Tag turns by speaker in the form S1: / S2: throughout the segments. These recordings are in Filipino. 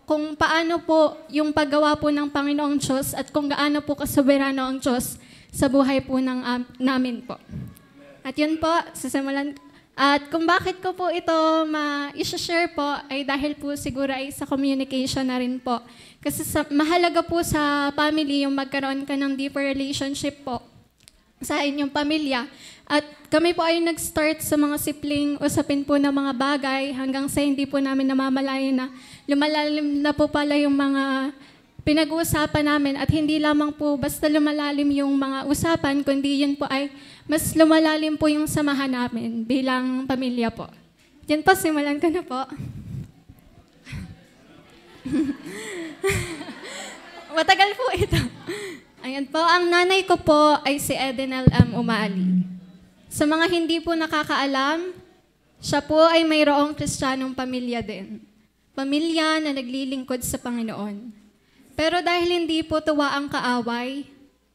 S1: kung paano po yung paggawa po ng Panginoong Diyos at kung gaano po kasoberano ang Diyos sa buhay po namin po. At yun po, sisimulan. At kung bakit ko po ito ma-share po ay dahil po siguro ay sa communication na rin po. Kasi mahalaga po sa family yung magkaroon ka ng deeper relationship po sa inyong pamilya. At kami po ay nag-start sa mga simpleng usapin po ng mga bagay hanggang sa hindi po namin namamalayan na lumalalim na po pala yung mga pinag-uusapan namin at hindi lamang po basta lumalalim yung mga usapan, kundi yun po ay mas lumalalim po yung samahan namin bilang pamilya po. Yan po, simulan ko na po. Matagal po ito. Ayan po, ang nanay ko po ay si Edenel M. Umali. Sa mga hindi po nakakaalam, siya po ay mayroong Kristiyanong pamilya din. Pamilya na naglilingkod sa Panginoon. Pero dahil hindi po tuwa ang kaaway,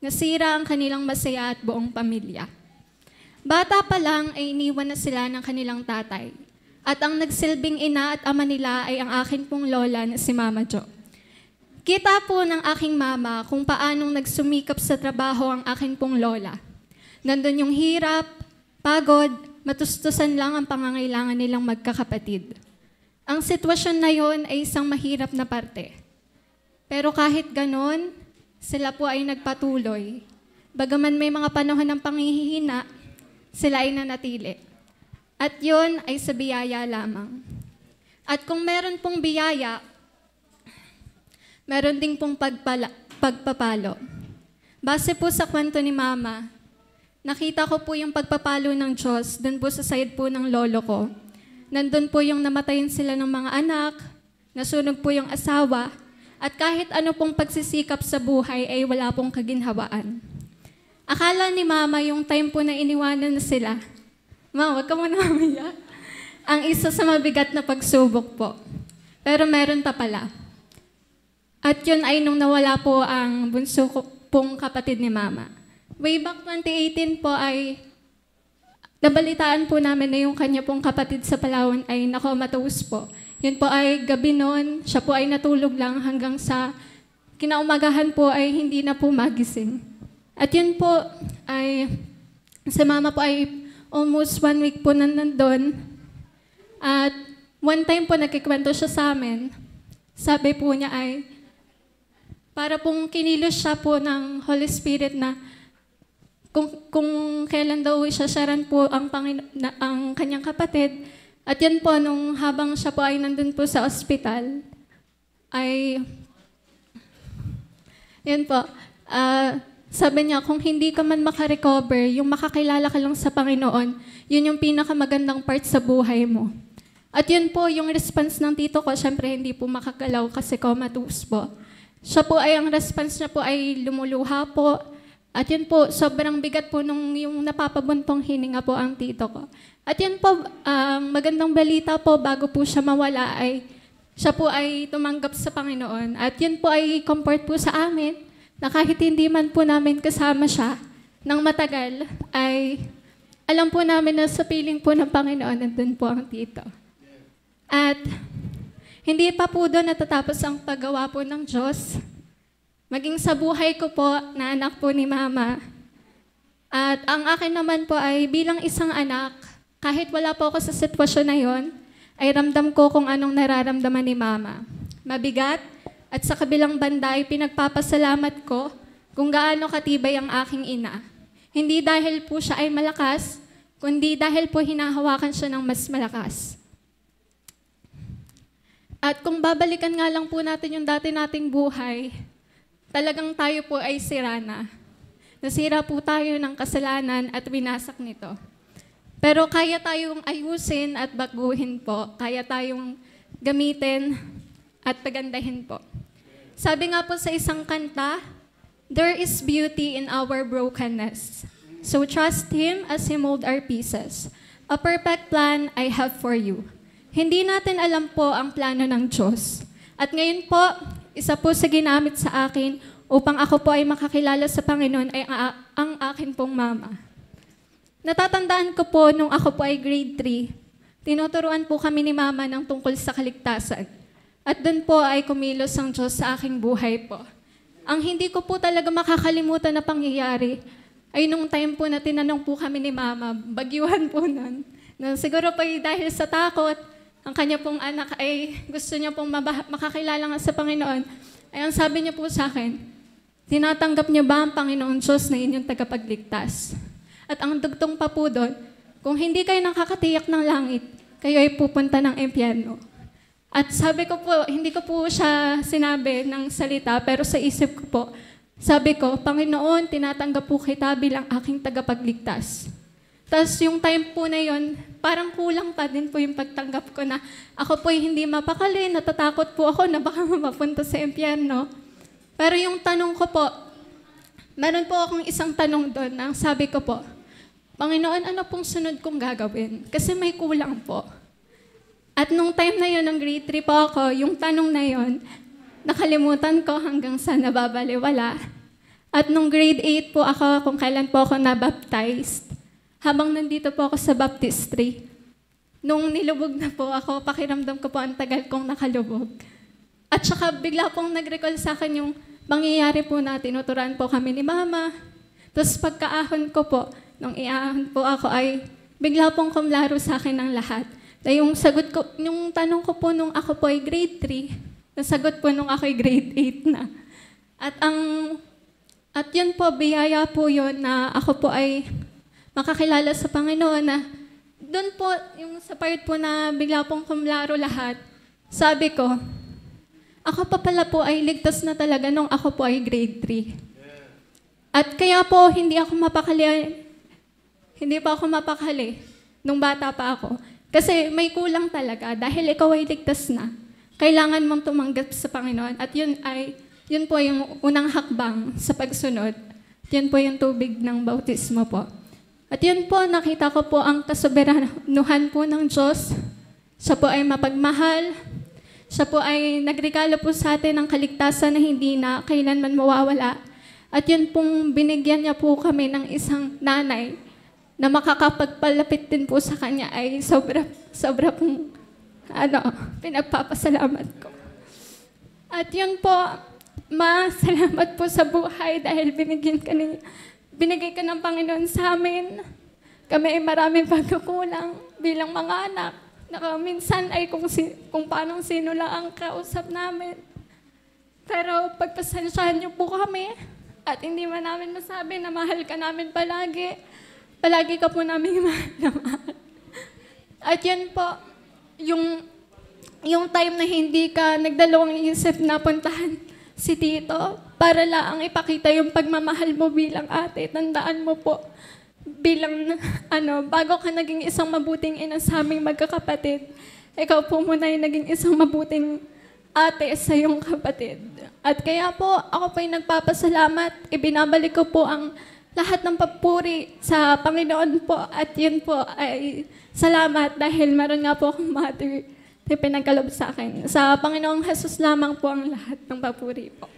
S1: nasira ang kanilang masaya at buong pamilya. Bata pa lang ay iniwan na sila ng kanilang tatay. At ang nagsilbing ina at ama nila ay ang akin pong lola na si Mama Jo. Kita po ng aking mama kung paanong nagsumikap sa trabaho ang akin pong lola. Nandun yung hirap, pagod, matustusan lang ang pangangailangan nilang magkakapatid. Ang sitwasyon na yon ay isang mahirap na parte. Pero kahit ganon, sila po ay nagpatuloy. Bagaman may mga panahon ng panghihina, sila ay nanatili. At yun ay sa biyaya lamang. At kung meron pong biyaya, meron ding pong pagpapalo. Base po sa kwento ni Mama, nakita ko po yung pagpapalo ng Diyos dun po sa side po ng lolo ko. Nandun po yung namatayin sila ng mga anak, nasunog po yung asawa, at kahit ano pong pagsisikap sa buhay ay wala pong kaginhawaan. Akala ni Mama yung time po na iniwanan na sila, Ma, wag ka muna mamaya, ang isa sa mabigat na pagsubok po. Pero meron pa pala. At yun ay nung nawala po ang bunso pong kapatid ni Mama. Way back 2018 po ay nabalitaan po namin na yung kanya pong kapatid sa Palawan ay nakomatose po. Yun po ay gabi noon, siya po ay natulog lang hanggang sa kinaumagahan po ay hindi na po magising. At yun po ay, si Mama po ay almost 1 week po nandun. At one time po nagkikwento siya sa amin. Sabi po niya ay, para pong kinilos siya po ng Holy Spirit na kung kailan daw siya sharan po ang kanyang kapatid. At yan po, nung habang siya po ay nandun po sa ospital, ay, yan po, sabi niya, kung hindi ka man makarecover, yung makakilala ka lang sa Panginoon, yun yung pinakamagandang part sa buhay mo. At yun po, yung response ng tito ko, syempre hindi po makagalaw kasi comatose po. Siya po ay, ang response niya po ay lumuluha po. At yun po, sobrang bigat po nung yung napapabuntong hininga po ang tito ko. At yun po, magandang balita po bago po siya mawala ay siya po ay tumanggap sa Panginoon. At yun po ay comfort po sa amin na kahit hindi man po namin kasama siya ng matagal, ay alam po namin na sa piling po ng Panginoon, nandun po ang tito. At hindi pa po doon natatapos ang paggawa po ng Diyos. Maging sa buhay ko po, na anak po ni Mama. At ang akin naman po ay bilang isang anak, kahit wala po ako sa sitwasyon na yon, ay ramdam ko kung anong nararamdaman ni Mama. Mabigat, at sa kabilang banda ay pinagpapasalamat ko kung gaano katibay ang aking ina. Hindi dahil po siya ay malakas, kundi dahil po hinahawakan siya ng mas malakas. At kung babalikan nga lang po natin yung dati nating buhay, talagang tayo po ay sira na. Nasira po tayo ng kasalanan at winasak nito. Pero kaya tayong ayusin at baguhin po. Kaya tayong gamitin at pagandahin po. Sabi nga po sa isang kanta, there is beauty in our brokenness. So trust Him as He mold our pieces. A perfect plan I have for you. Hindi natin alam po ang plano ng Diyos. At ngayon po, isa po sa ginamit sa akin upang ako po ay makakilala sa Panginoon ay ang akin pong mama. Natatandaan ko po nung ako po ay grade 3, tinuturuan po kami ni Mama ng tungkol sa kaligtasan. At doon po ay kumilos ang Diyos sa aking buhay po. Ang hindi ko po talaga makakalimutan na pangyayari ay nung time po na tinanong po kami ni Mama, bagyuhan po nun. Siguro po dahil sa takot, ang kanya pong anak ay gusto niya pong makakilala nga sa Panginoon. Ay ang sabi niya po sa akin, tinatanggap niyo ba ang Panginoon Diyos na inyong tagapagligtas? At ang dugtong pa po doon, kung hindi kayo nakakatiyak ng langit, kayo ay pupunta ng impyerno. At sabi ko po, hindi ko po siya sinabi ng salita, pero sa isip ko po, sabi ko, Panginoon, tinatanggap po kita bilang aking tagapagligtas. Tapos yung time po na yon, parang kulang pa din po yung pagtanggap ko na ako po hindi mapakali, natatakot po ako na baka mapunta sa impyerno. Pero yung tanong ko po, meron po akong isang tanong doon na sabi ko po, Panginoon, ano pong sunod kong gagawin? Kasi may kulang po. At nung time na yon, ng grade 3 po ako, yung tanong na yon, nakalimutan ko hanggang sa nababaliwala. At nung grade 8 po ako, kung kailan po ako nabaptized, habang nandito po ako sa baptistry, nung nilubog na po ako, pakiramdam ko po ang tagal kong nakalubog. At saka bigla pong nag-recall sa akin yung mangyayari po na tinuturan po kami ni Mama. Tapos pagkaahon ko po, nung iahon po ako ay bigla pong kumlaro sa akin ng lahat. Na yung sagot ko, yung tanong ko po nung ako po ay grade 3, nasagot po nung ako ay grade 8 na. At yun po, biyaya po yun na ako po ay makakilala sa Panginoon na doon po, yung sa part po na bigla pong kumlaro lahat, sabi ko, ako pa pala po ay ligtas na talaga nung ako po ay grade 3. At kaya po, hindi pa ako mapakali nung bata pa ako. Kasi may kulang talaga dahil ikaw ay ligtas na. Kailangan mong tumanggap sa Panginoon. At yun po yung unang hakbang sa pagsunod. Yun po yung tubig ng bautismo po. At yun po, nakita ko po ang kasoberanuhan po ng Diyos. Siya po ay mapagmahal. Siya po ay nagregalo po sa atin ng kaligtasan na hindi na kailanman mawawala. At yun pong binigyan niya po kami ng isang nanay na makakapagpalapit din po sa kanya ay sobra pong pinagpapasalamat ko. At yun po, salamat po sa buhay dahil binigay ka ng Panginoon sa amin. Kami ay maraming pagkukulang bilang mga anak. Minsan ay kung paano sino lang ang kausap namin. Pero pagpasensyahan niyo po kami at hindi man namin masabi na mahal ka namin palagi. Palagi ka po namin mahal. At yun po, yung time na hindi ka nagdalawang isip na puntahan si Tito para lang ipakita yung pagmamahal mo bilang ate. Tandaan mo po, bilang bago ka naging isang mabuting ina sa aming magkakapatid, ikaw po muna yung naging isang mabuting ate sa iyong kapatid. At kaya po, ako po yung nagpapasalamat. Ibinabalik ko po ang lahat ng papuri sa Panginoon po. At yun po ay salamat dahil meron nga po akong mother na pinagkalob sa akin. Sa Panginoong Jesus lamang po ang lahat ng papuri po.